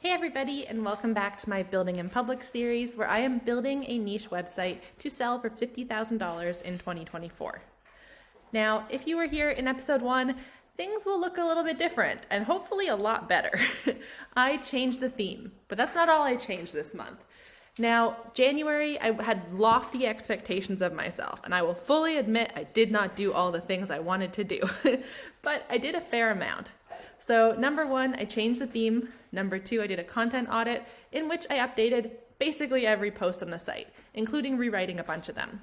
Hey everybody, and welcome back to my Building in Public series where I am building a niche website to sell for $50,000 in 2024. Now, if you were here in episode 1, things will look a little bit different and hopefully a lot better. I changed the theme, but that's not all I changed this month. Now, January, I had lofty expectations of myself, and I will fully admit I did not do all the things I wanted to do, but I did a fair amount. So number 1, I changed the theme. Number 2, I did a content audit in which I updated basically every post on the site, including rewriting a bunch of them.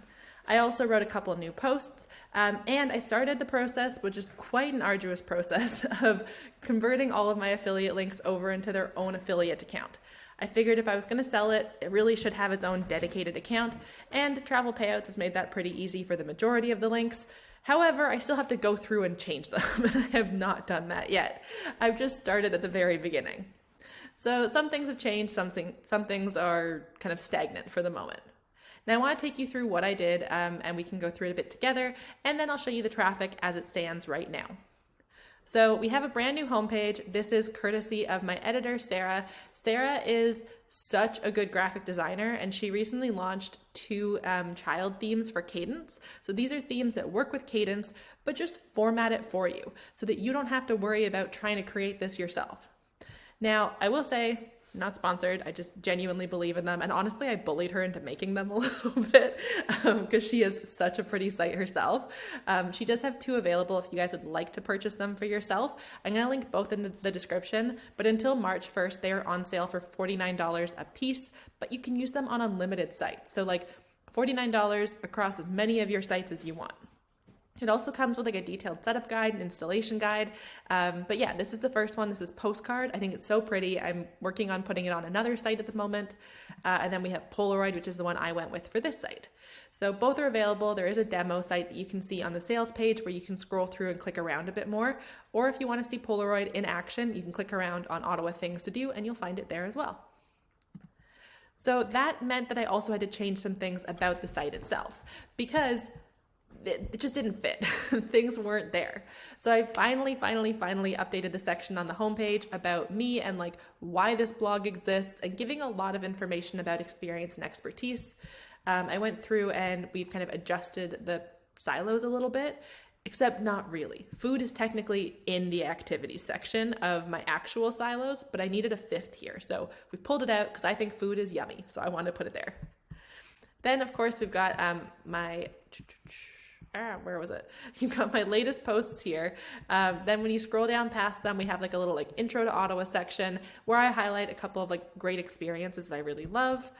I also wrote a couple new posts, and I started the process, which is quite an arduous process, of converting all of my affiliate links over into their own affiliate account. I figured if I was going to sell it, it really should have its own dedicated account, and Travel Payouts has made that pretty easy for the majority of the links. However, I still have to go through and change them, and I have not done that yet. I've just started at the very beginning. So some things have changed, some things are kind of stagnant for the moment. Now I want to take you through what I did, and we can go through it a bit together, and then I'll show you the traffic as it stands right now. So we have a brand new homepage. This is courtesy of my editor, Sarah. Sarah is such a good graphic designer, and she recently launched 2 child themes for Cadence. So these are themes that work with Cadence, but just format it for you so that you don't have to worry about trying to create this yourself. Now, I will say, not sponsored, I just genuinely believe in them. And honestly, I bullied her into making them a little bit because she is such a pretty site herself. She does have 2 available if you guys would like to purchase them for yourself. I'm going to link both in the description, but until March 1st, they are on sale for $49 a piece, but you can use them on unlimited sites. So like $49 across as many of your sites as you want. It also comes with like a detailed setup guide and installation guide. But yeah, this is the first one. This is Postcard. I think it's so pretty. I'm working on putting it on another site at the moment. And then we have Polaroid, which is the one I went with for this site. So both are available. There is a demo site that you can see on the sales page where you can scroll through and click around a bit more. Or if you want to see Polaroid in action, you can click around on Ottawa Things to Do and you'll find it there as well. So that meant that I also had to change some things about the site itself because it just didn't fit. Things weren't there. So I finally updated the section on the homepage about me and like why this blog exists and giving a lot of information about experience and expertise. I went through and we've kind of adjusted the silos a little bit, except not really. Food is technically in the activities section of my actual silos, but I needed a 5th here. So we pulled it out because I think food is yummy. So I wanted to put it there. Then of course we've got where was it? You've got my latest posts here. Then when you scroll down past them, we have like a little like intro to Ottawa section where I highlight a couple of like great experiences that I really love.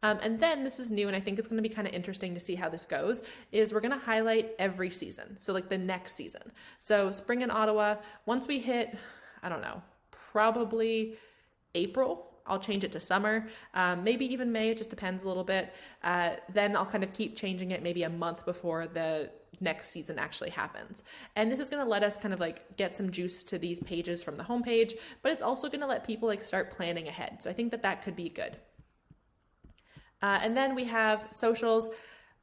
And then this is new, and I think it's going to be kind of interesting to see how this goes, is we're going to highlight every season. So like the next season. So spring in Ottawa, once we hit, I don't know, probably April, I'll change it to summer, maybe even May, it just depends a little bit. Then I'll kind of keep changing it maybe a month before the next season actually happens. And this is going to let us kind of like get some juice to these pages from the homepage, but it's also going to let people like start planning ahead. So I think that that could be good. And then we have socials.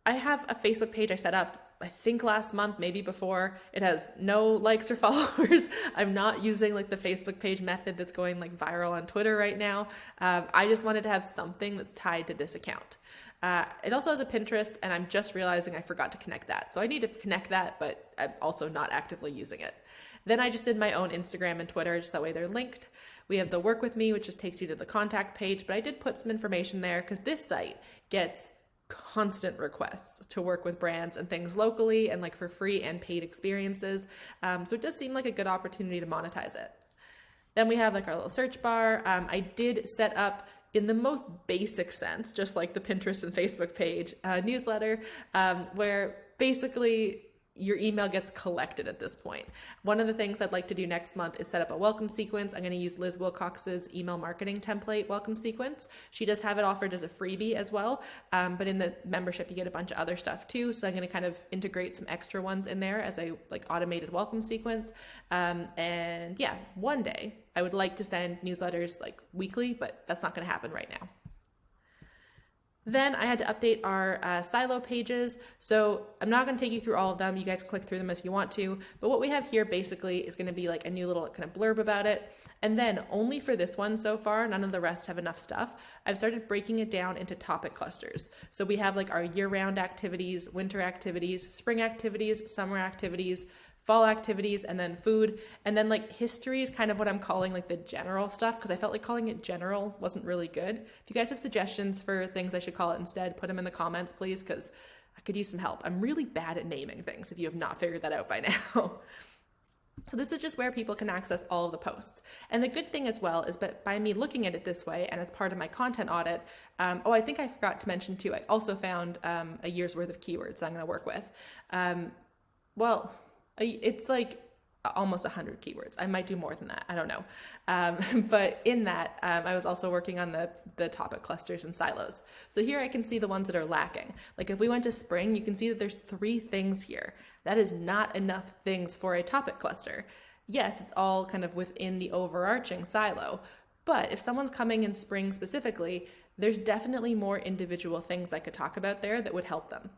I have a Facebook page I set up I think last month, maybe before. It has no likes or followers. I'm not using like the Facebook page method that's going like viral on Twitter right now. I just wanted to have something that's tied to this account. It also has a Pinterest, and I'm just realizing I forgot to connect that. So I need to connect that, but I'm also not actively using it. Then I just did my own Instagram and Twitter, just that way they're linked. We have the Work With Me, which just takes you to the contact page, but I did put some information there because this site gets constant requests to work with brands and things locally and like for free and paid experiences. So it does seem like a good opportunity to monetize it. Then we have like our little search bar. I did set up in the most basic sense, just like the Pinterest and Facebook page, newsletter, where basically your email gets collected at this point. One of the things I'd like to do next month is set up a welcome sequence. I'm going to use Liz Wilcox's email marketing template welcome sequence. She does have it offered as a freebie as well, but in the membership you get a bunch of other stuff too. So I'm going to kind of integrate some extra ones in there as a like automated welcome sequence. And yeah, one day I would like to send newsletters like weekly, but that's not going to happen right now. Then I had to update our silo pages. So I'm not going to take you through all of them. You guys click through them if you want to. But what we have here basically is going to be like a new little kind of blurb about it. And then only for this one so far, none of the rest have enough stuff. I've started breaking it down into topic clusters. So we have like our year-round activities, winter activities, spring activities, summer activities, fall activities, and then food. And then like history is kind of what I'm calling like the general stuff, because I felt like calling it general wasn't really good. If you guys have suggestions for things I should call it instead, put them in the comments, please, because I could use some help. I'm really bad at naming things if you have not figured that out by now. So this is just where people can access all of the posts. And the good thing as well is that by me looking at it this way and as part of my content audit, I think I forgot to mention too, I also found a year's worth of keywords I'm going to work with. It's like almost 100 keywords. I might do more than that. I don't know. But in that, I was also working on the topic clusters and silos. So here I can see the ones that are lacking. Like if we went to spring, you can see that there's 3 things here. That is not enough things for a topic cluster. Yes, it's all kind of within the overarching silo. But if someone's coming in spring specifically, there's definitely more individual things I could talk about there that would help them.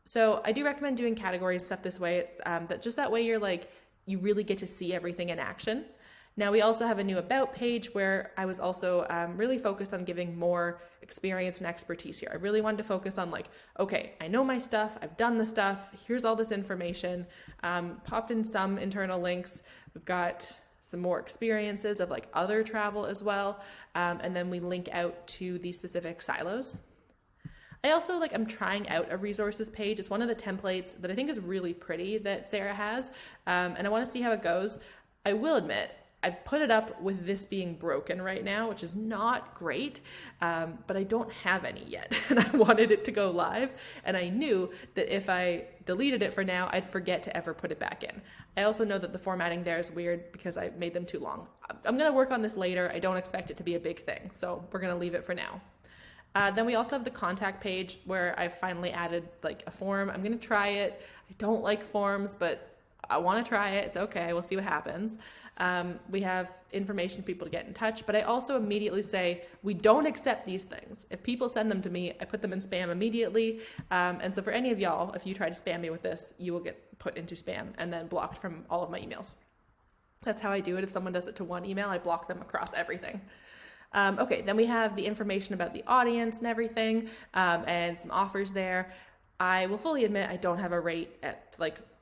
So I do recommend doing categories stuff this way, that way you really get to see everything in action. Now we also have a new about page where I was also really focused on giving more experience and expertise here. I really wanted to focus on like, okay, I know my stuff, I've done the stuff, here's all this information, popped in some internal links. We've got some more experiences of like other travel as well. And then we link out to the specific silos. I also I'm trying out a resources page. It's one of the templates that I think is really pretty that Sarah has. And I want to see how it goes. I will admit, I've put it up with this being broken right now, which is not great, but I don't have any yet. And I wanted it to go live. And I knew that if I deleted it for now, I'd forget to ever put it back in. I also know that the formatting there is weird because I made them too long. I'm going to work on this later. I don't expect it to be a big thing. So we're going to leave it for now. Then we also have the contact page where I've finally added like a form. I'm going to try it. I don't like forms, but I want to try it. It's okay. We'll see what happens. We have information for people to get in touch, but I also immediately say, we don't accept these things. If people send them to me, I put them in spam immediately. And so for any of y'all, if you try to spam me with this, you will get put into spam and then blocked from all of my emails. That's how I do it. If someone does it to one email, I block them across everything. Okay, then we have the information about the audience and everything, and some offers there. I will fully admit I don't have a rate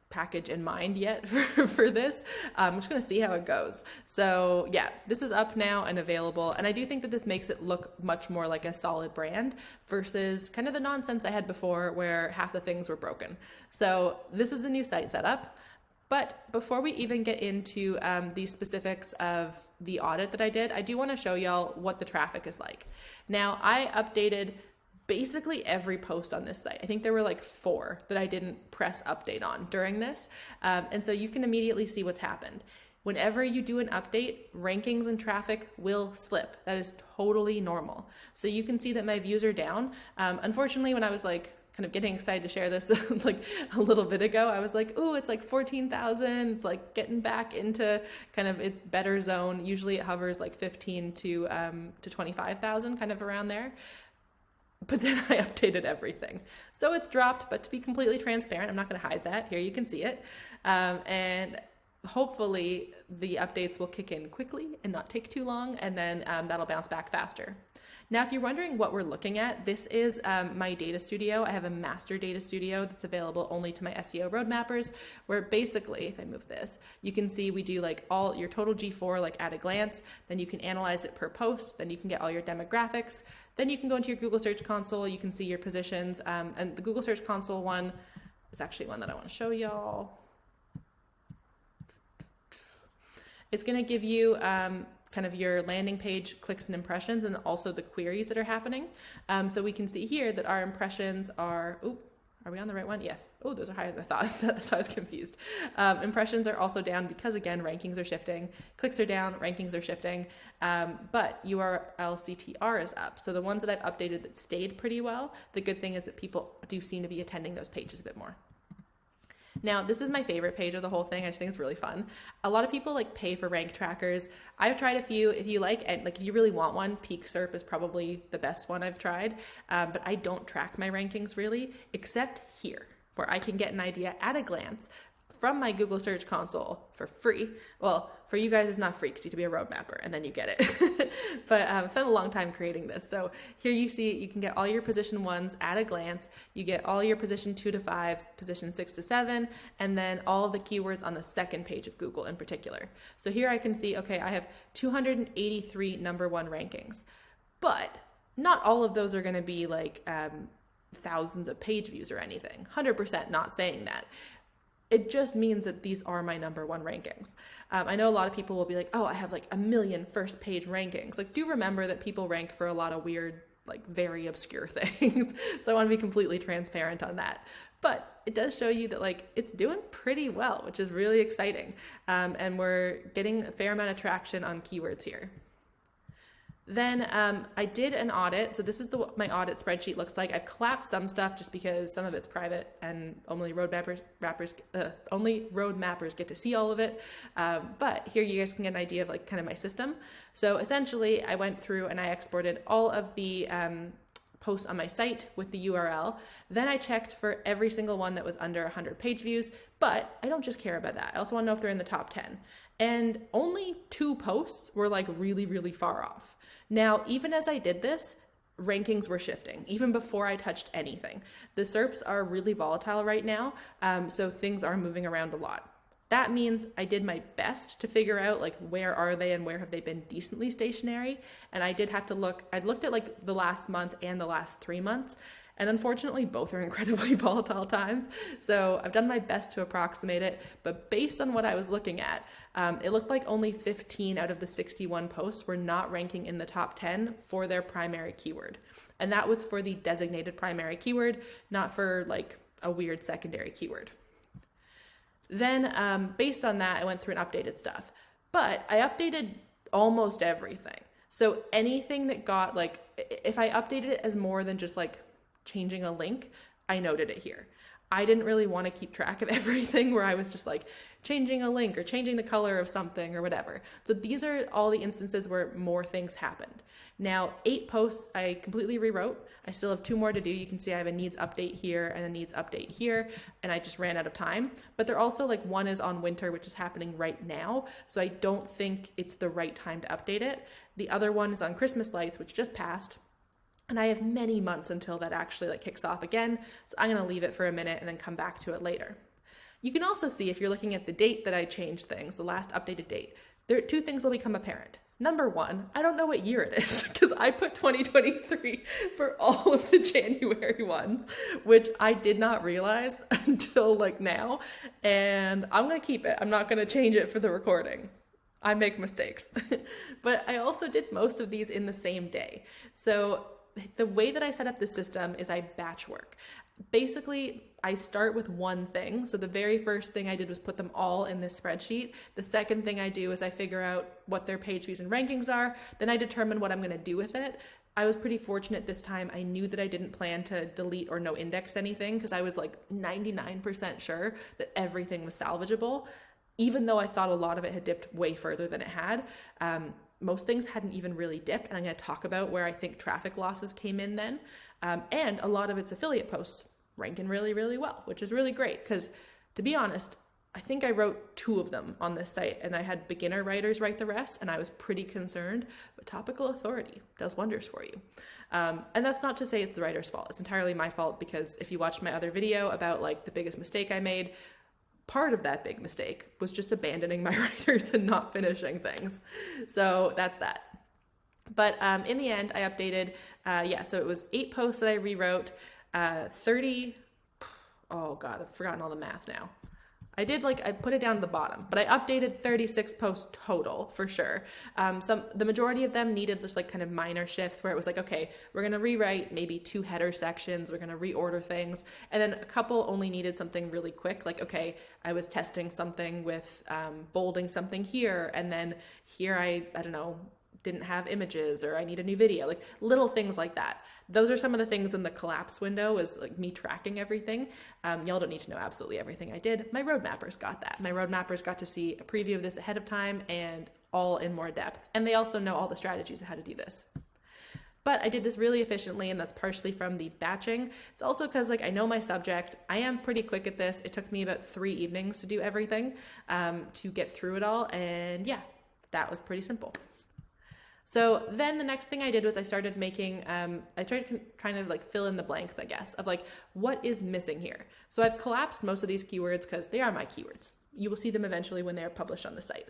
package in mind yet for this. I'm just going to see how it goes. So yeah, this is up now and available. And I do think that this makes it look much more like a solid brand versus kind of the nonsense I had before where half the things were broken. So this is the new site setup. But before we even get into the specifics of the audit that I did, I do want to show y'all what the traffic is like. Now, I updated basically every post on this site. I think there were like 4 that I didn't press update on during this. And so you can immediately see what's happened. Whenever you do an update, rankings and traffic will slip. That is totally normal. So you can see that my views are down. Unfortunately, when I was kind of getting excited to share this like a little bit ago, I was like, ooh, it's like 14,000. It's like getting back into kind of its better zone. Usually it hovers like 15 to 25,000, kind of around there. But then I updated everything. So it's dropped, but to be completely transparent, I'm not going to hide that. Here you can see it. And hopefully the updates will kick in quickly and not take too long, and then that'll bounce back faster. Now, if you're wondering what we're looking at, this is my data studio. I have a master data studio that's available only to my SEO roadmappers, where basically, if I move this, you can see we do like all your total G4 like at a glance, then you can analyze it per post, then you can get all your demographics, then you can go into your Google Search Console, you can see your positions, and the Google Search Console one is actually one that I want to show y'all. It's going to give you kind of your landing page clicks and impressions, and also the queries that are happening. So we can see here that our impressions are, are we on the right one? Yes. Oh, those are higher than I thought. That's why I was confused. Impressions are also down because, again, rankings are shifting. Clicks are down, rankings are shifting. But URL CTR is up. So the ones that I've updated that stayed pretty well, the good thing is that people do seem to be attending those pages a bit more. Now, this is my favorite page of the whole thing. I just think it's really fun. A lot of people like pay for rank trackers. I've tried a few. If you like, and like if you really want one, Peak SERP is probably the best one I've tried. But I don't track my rankings really, except here, where I can get an idea at a glance from my Google Search Console for free. Well, for you guys, it's not free because you have to be a road mapper and then you get it. But I spent a long time creating this. So here you see, you can get all your position 1s at a glance. You get all your position 2 to 5s, position 6 to 7, and then all of the keywords on the second page of Google in particular. So here I can see, okay, I have 283 number 1 rankings, but not all of those are going to be like thousands of page views or anything. 100% not saying that. It just means that these are my number 1 rankings. I know a lot of people will be like, oh, I have like 1 million first page rankings. Like, do remember that people rank for a lot of weird, like very obscure things. So I want to be completely transparent on that. But it does show you that like it's doing pretty well, which is really exciting. And we're getting a fair amount of traction on keywords here. Then I did an audit. So this is what my audit spreadsheet looks like. I've collapsed some stuff just because some of it's private and only road mappers get to see all of it. But here you guys can get an idea of like kind of my system. So essentially I went through and I exported all of the posts on my site with the URL. Then I checked for every single one that was under 100 page views, but I don't just care about that. I also want to know if they're in the top 10. And only 2 posts were like really, really far off. Now, even as I did this, rankings were shifting, even before I touched anything. The SERPs are really volatile right now, so things are moving around a lot. That means I did my best to figure out like where are they and where have they been decently stationary. And I did have to look, I looked at like the last month and the last 3 months. And unfortunately, both are incredibly volatile times. So I've done my best to approximate it. But based on what I was looking at, it looked like only 15 out of the 61 posts were not ranking in the top 10 for their primary keyword. And that was for the designated primary keyword, not for like a weird secondary keyword. Then based on that, I went through and updated stuff. But I updated almost everything. So anything that got like, if I updated it as more than just like changing a link, I noted it here. I didn't really want to keep track of everything where I was just like changing a link or changing the color of something or whatever. So these are all the instances where more things happened. Now, 8 posts I completely rewrote. I still have 2 more to do. You can see I have a needs update here and a needs update here, and I just ran out of time. But they're also like, one is on winter, which is happening right now. So I don't think it's the right time to update it. The other one is on Christmas lights, which just passed. And I have many months until that actually like kicks off again. So I'm going to leave it for a minute and then come back to it later. You can also see if you're looking at the date that I changed things, the last updated date, there are 2 things will become apparent. Number 1, I don't know what year it is because I put 2023 for all of the January ones, which I did not realize until like now. And I'm going to keep it. I'm not going to change it for the recording. I make mistakes. But I also did most of these in the same day. So the way that I set up the system is I batch work. Basically, I start with one thing. So the very first thing I did was put them all in this spreadsheet. The second thing I do is I figure out what their page views and rankings are. Then I determine what I'm going to do with it. I was pretty fortunate this time. I knew that I didn't plan to delete or no index anything because I was like 99% sure that everything was salvageable, even though I thought a lot of it had dipped way further than it had. Most things hadn't even really dipped, and I'm going to talk about where I think traffic losses came in then. And a lot of its affiliate posts ranking really, really well, which is really great because, to be honest, I think I wrote 2 of them on this site, and I had beginner writers write the rest, and I was pretty concerned, but topical authority does wonders for you. And that's not to say it's the writer's fault. It's entirely my fault because if you watched my other video about like the biggest mistake I made, part of that big mistake was just abandoning my writers and not finishing things. So that's that. But in the end, I updated, so it was 8 posts that I rewrote, 30, oh God, I've forgotten all the math now. I put it down to the bottom, but I updated 36 posts total for sure. The majority of them needed just like kind of minor shifts where it was like, okay, we're going to rewrite maybe 2 header sections. We're going to reorder things. And then a couple only needed something really quick. Like, okay, I was testing something with bolding something here. And then here I don't know, didn't have images, or I need a new video, like little things like that. Those are some of the things in the collapse window, is like me tracking everything. Y'all don't need to know absolutely everything I did. My road mappers got that. My road mappers got to see a preview of this ahead of time and all in more depth. And they also know all the strategies of how to do this. But I did this really efficiently, and that's partially from the batching. It's also because like I know my subject. I am pretty quick at this. It took me about 3 evenings to do everything, to get through it all. And yeah, that was pretty simple. So then the next thing I did was I started making, I tried to kind of like fill in the blanks, I guess, of like what is missing here. So I've collapsed most of these keywords because they are my keywords. You will see them eventually when they're published on the site.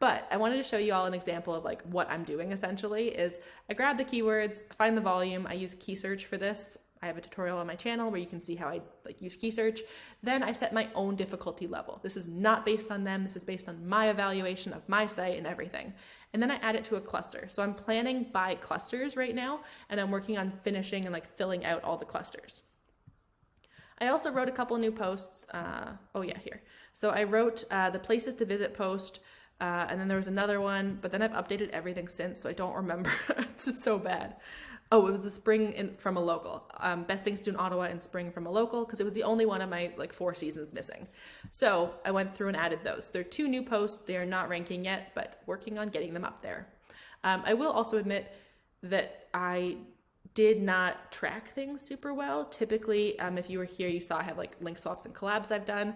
But I wanted to show you all an example of like what I'm doing essentially is I grab the keywords, find the volume. I use key search for this. I have a tutorial on my channel where you can see how I like use key search. Then I set my own difficulty level. This is not based on them. This is based on my evaluation of my site and everything. And then I add it to a cluster. So I'm planning by clusters right now, and I'm working on finishing and like filling out all the clusters. I also wrote a couple new posts. Here. So I wrote the places to visit post, and then there was another one, but then I've updated everything since, so I don't remember. It's just so bad. Oh, it was the spring from a local. Best things to do in Ottawa in spring from a local, because it was the only one of my like 4 seasons missing. So I went through and added those. There are 2 new posts. They are not ranking yet, but working on getting them up there. I will also admit that I did not track things super well. Typically, if you were here, you saw I have like link swaps and collabs I've done.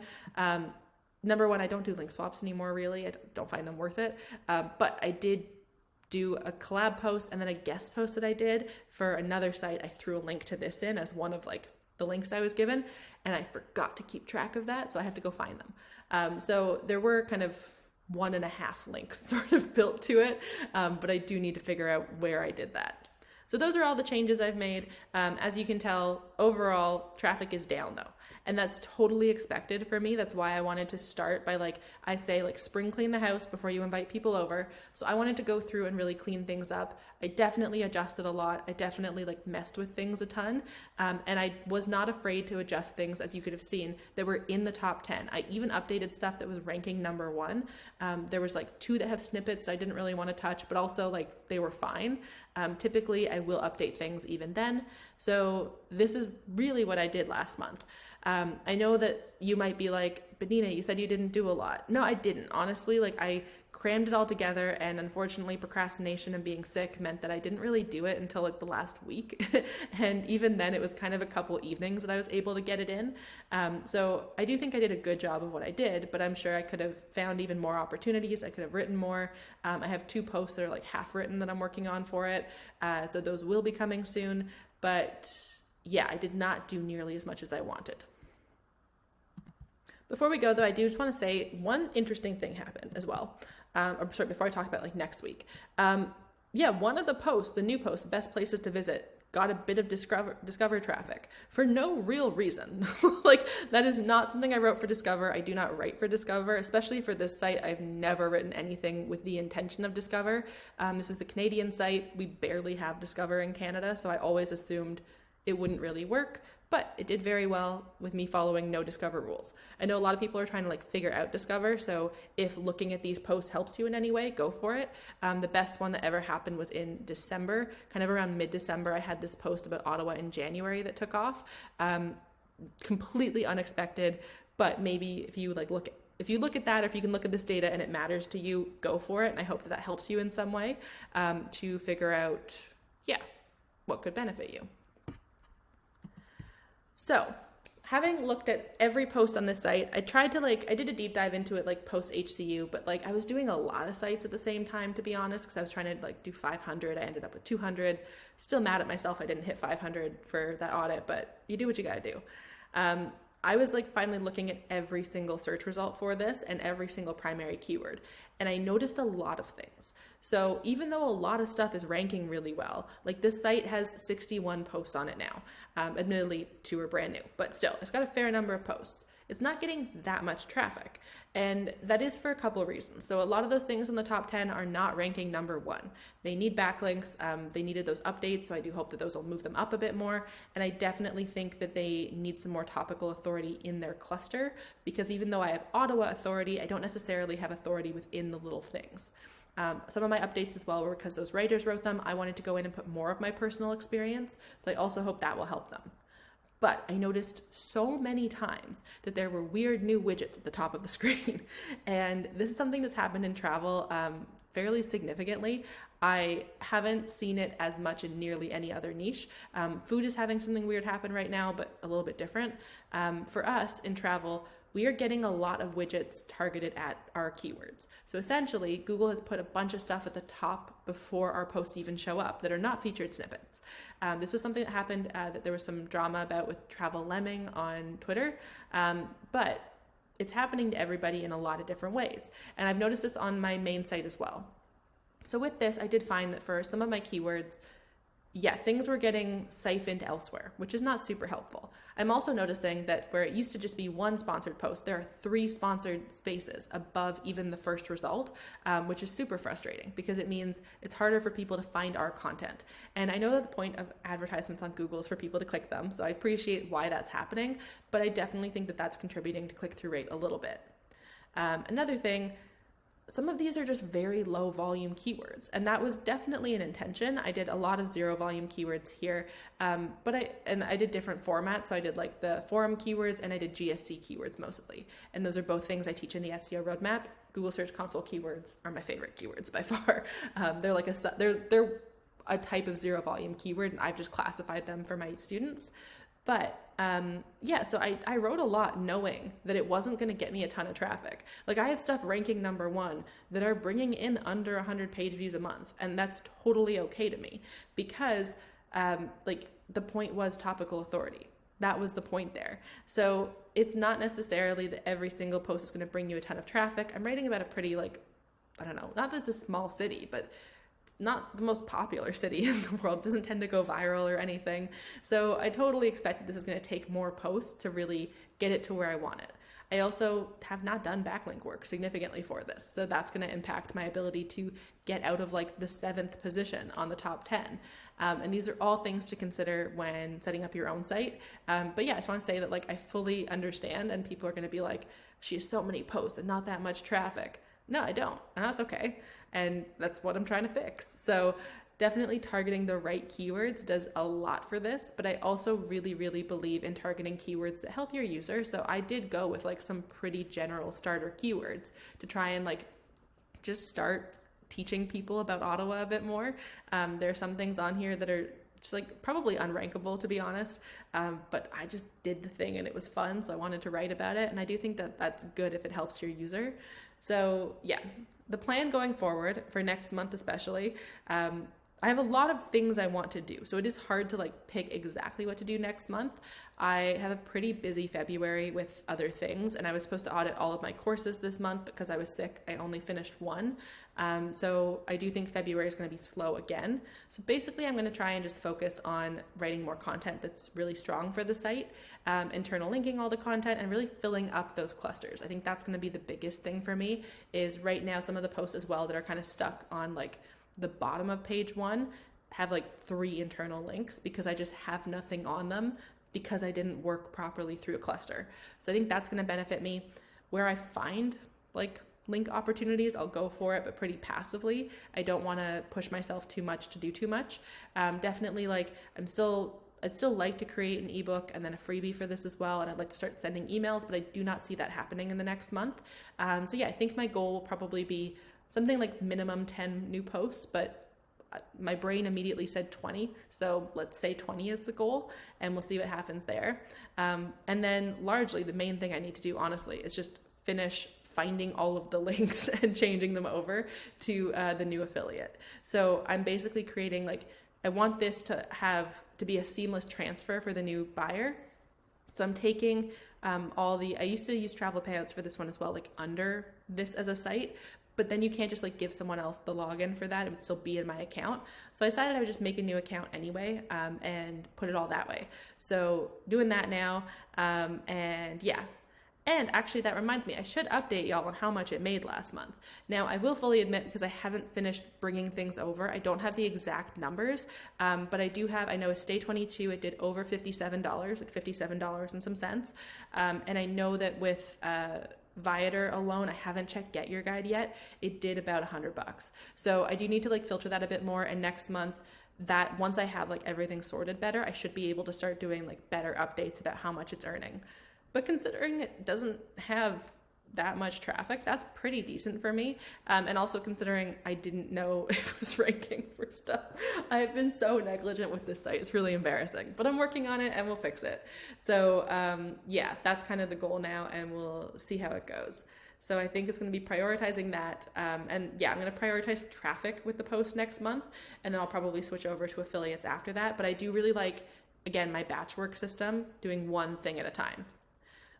Number one, I don't do link swaps anymore, really. I don't find them worth it. But I did do a collab post and then a guest post that I did for another site. I threw a link to this in as one of like the links I was given, and I forgot to keep track of that, so I have to go find them. So there were kind of 1.5 links sort of built to it, but I do need to figure out where I did that. So those are all the changes I've made. As you can tell, overall traffic is down though. And that's totally expected for me. That's why I wanted to start by I say spring clean the house before you invite people over. So I wanted to go through and really clean things up. I definitely adjusted a lot. I definitely messed with things a ton. And I was not afraid to adjust things, as you could have seen, that were in the top 10. I even updated stuff that was ranking number 1. There was 2 that have snippets I didn't really want to touch, but also they were fine. Typically I will update things even then. So this is really what I did last month. I know that you might be like, but Nina, you said you didn't do a lot. No, I didn't. Honestly, I crammed it all together, and unfortunately procrastination and being sick meant that I didn't really do it until the last week. And even then it was kind of a couple evenings that I was able to get it in. So I do think I did a good job of what I did, but I'm sure I could have found even more opportunities. I could have written more. I have 2 posts that are half written that I'm working on for it. So those will be coming soon, but yeah, I did not do nearly as much as I wanted. Before we go though, I do just want to say one interesting thing happened as well. Before I talk about next week. One of the posts, the new post, best places to visit, got a bit of Discover traffic for no real reason. That is not something I wrote for Discover. I do not write for Discover, especially for this site. I've never written anything with the intention of Discover. This is a Canadian site. We barely have Discover in Canada, so I always assumed it wouldn't really work, but it did very well with me following no Discover rules. I know a lot of people are trying to figure out Discover, so if looking at these posts helps you in any way, go for it. The best one that ever happened was in December, kind of around mid-December. I had this post about Ottawa in January that took off. Completely unexpected, but maybe if you look at that, or if you can look at this data and it matters to you, go for it. And I hope that helps you in some way to figure out, what could benefit you. So having looked at every post on this site, I tried to I did a deep dive into it post HCU, but I was doing a lot of sites at the same time, to be honest, because I was trying to do 500. I ended up with 200. Still mad at myself I didn't hit 500 for that audit, but you do what you gotta do. I was finally looking at every single search result for this and every single primary keyword. And I noticed a lot of things. So even though a lot of stuff is ranking really well, this site has 61 posts on it now. Admittedly, 2 are brand new, but still, it's got a fair number of posts. It's not getting that much traffic. And that is for a couple of reasons. So a lot of those things in the top 10 are not ranking number 1. They need backlinks. They needed those updates. So I do hope that those will move them up a bit more. And I definitely think that they need some more topical authority in their cluster, because even though I have Ottawa authority, I don't necessarily have authority within the little things. Some of my updates as well were because those writers wrote them. I wanted to go in and put more of my personal experience. So I also hope that will help them. But I noticed so many times that there were weird new widgets at the top of the screen. And this is something that's happened in travel fairly significantly. I haven't seen it as much in nearly any other niche. Food is having something weird happen right now, but a little bit different. For us in travel, we are getting a lot of widgets targeted at our keywords. So essentially, Google has put a bunch of stuff at the top before our posts even show up that are not featured snippets. This was something that happened that there was some drama about with Travel Lemming on Twitter, but it's happening to everybody in a lot of different ways. And I've noticed this on my main site as well. So with this, I did find that for some of my keywords, things were getting siphoned elsewhere, which is not super helpful. I'm also noticing that where it used to just be one sponsored post, there are 3 sponsored spaces above even the first result, which is super frustrating because it means it's harder for people to find our content. And I know that the point of advertisements on Google is for people to click them, so I appreciate why that's happening, but I definitely think that that's contributing to click-through rate a little bit. Another thing, some of these are just very low volume keywords, and that was definitely an intention. I did a lot of 0 volume keywords here, but I did different formats. So I did like the forum keywords and I did GSC keywords mostly. And those are both things I teach in the SEO roadmap. Google Search Console keywords are my favorite keywords by far. They're a type of 0 volume keyword, and I've just classified them for my students. But so I wrote a lot knowing that it wasn't going to get me a ton of traffic. Like I have stuff ranking number 1 that are bringing in under 100 page views a month. And that's totally okay to me because the point was topical authority. That was the point there. So it's not necessarily that every single post is going to bring you a ton of traffic. I'm writing about a pretty not that it's a small city, but it's not the most popular city in the world. It doesn't tend to go viral or anything. So I totally expect that this is going to take more posts to really get it to where I want it. I also have not done backlink work significantly for this. So that's going to impact my ability to get out of the 7th position on the top 10. And these are all things to consider when setting up your own site. But I just want to say that I fully understand, and people are going to be like, she has so many posts and not that much traffic. No, I don't. And that's okay. And that's what I'm trying to fix. So definitely targeting the right keywords does a lot for this, but I also really, really believe in targeting keywords that help your user. So I did go with some pretty general starter keywords to try and just start teaching people about Ottawa a bit more. There are some things on here that are just probably unrankable, to be honest. But I just did the thing and it was fun. So I wanted to write about it. And I do think that that's good if it helps your user. So the plan going forward for next month, especially, I have a lot of things I want to do. So it is hard to pick exactly what to do next month. I have a pretty busy February with other things, and I was supposed to audit all of my courses this month because I was sick. I only finished 1. So I do think February is going to be slow again. So basically I'm going to try and just focus on writing more content that's really strong for the site, internal linking all the content, and really filling up those clusters. I think that's going to be the biggest thing for me is right now some of the posts as well that are kind of stuck on the bottom of page 1 have 3 internal links because I just have nothing on them because I didn't work properly through a cluster. So I think that's going to benefit me. Where I find link opportunities, I'll go for it, but pretty passively. I don't want to push myself too much to do too much. Definitely I'd still like to create an ebook and then a freebie for this as well. And I'd like to start sending emails, but I do not see that happening in the next month. I think my goal will probably be something minimum 10 new posts, but my brain immediately said 20. So let's say 20 is the goal and we'll see what happens there. And then largely the main thing I need to do, honestly, is just finish finding all of the links and changing them over to the new affiliate. So I'm basically creating I want this to be a seamless transfer for the new buyer. So I'm taking I used to use travel payouts for this one as well, under this as a site, but then you can't just give someone else the login for that. It would still be in my account. So I decided I would just make a new account anyway and put it all that way. So doing that now. And actually that reminds me, I should update y'all on how much it made last month. Now I will fully admit, because I haven't finished bringing things over, I don't have the exact numbers, but I know a Stay 22, it did over $57, $57 and some cents. And I know that with Viator alone, I haven't checked Get Your Guide yet, it did about $100. So I do need to like filter that a bit more. And next month, that once I have like everything sorted better, I should be able to start doing like better updates about how much it's earning. But considering it doesn't have that much traffic, that's pretty decent for me. And also considering I didn't know it was ranking for stuff. I've been so negligent with this site. It's really embarrassing, but I'm working on it and we'll fix it. So yeah, that's kind of the goal now, and we'll see how it goes. So I think it's going to be prioritizing that. And yeah, I'm going to prioritize traffic with the post next month, and then I'll probably switch over to affiliates after that. But I do really like, again, my batch work system, doing one thing at a time.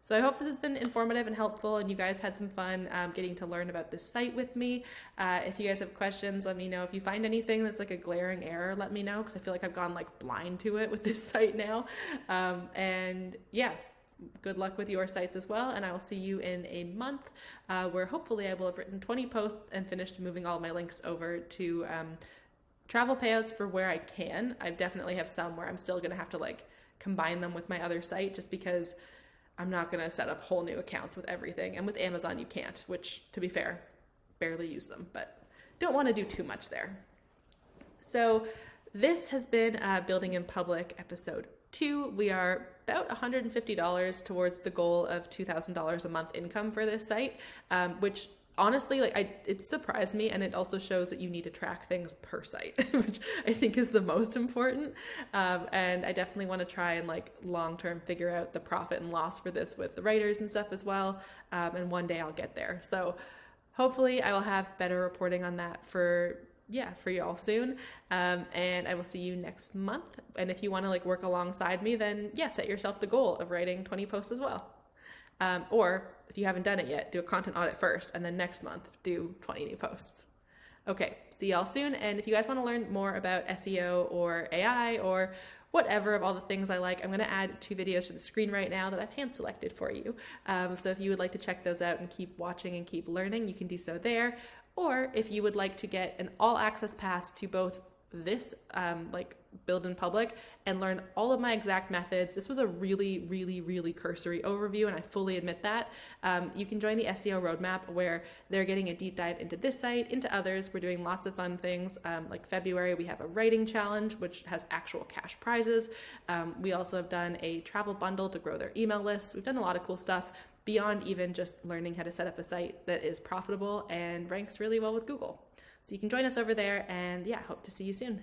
So I hope this has been informative and helpful, and you guys had some fun getting to learn about this site with me. If you guys have questions, let me know. If you find anything that's like a glaring error, let me know, because I feel like I've gone like blind to it with this site now. And yeah, good luck with your sites as well, and I will see you in a month where hopefully I will have written 20 posts and finished moving all my links over to travel payouts for where I can. I definitely have some where I'm still going to have to like combine them with my other site, just because I'm not going to set up whole new accounts with everything. And with Amazon, you can't, which, to be fair, barely use them, but don't want to do too much there. So this has been Building in Public episode 2. We are about $150 towards the goal of $2,000 a month income for this site, which honestly, like it surprised me, and it also shows that you need to track things per site, which I think is the most important. And I definitely want to try and like long-term figure out the profit and loss for this with the writers and stuff as well. And one day I'll get there. So hopefully I will have better reporting on that for y'all soon. And I will see you next month. And if you want to like work alongside me, then yeah, set yourself the goal of writing 20 posts as well. Or if you haven't done it yet, do a content audit first, and then next month do 20 new posts. Okay, see y'all soon. And if you guys want to learn more about SEO or AI or whatever of all the things I like, I'm going to add 2 videos to the screen right now that I've hand selected for you. So if you would like to check those out and keep watching and keep learning, you can do so there. Or if you would like to get an all access pass to both this like Build in Public and learn all of my exact methods. This was a really cursory overview, and I fully admit that. You can join the SEO roadmap, where they're getting a deep dive into this site, into others. We're doing lots of fun things. Like February, we have a writing challenge, which has actual cash prizes. We also have done a travel bundle to grow their email list. We've done a lot of cool stuff beyond even just learning how to set up a site that is profitable and ranks really well with Google. So you can join us over there, and yeah, hope to see you soon.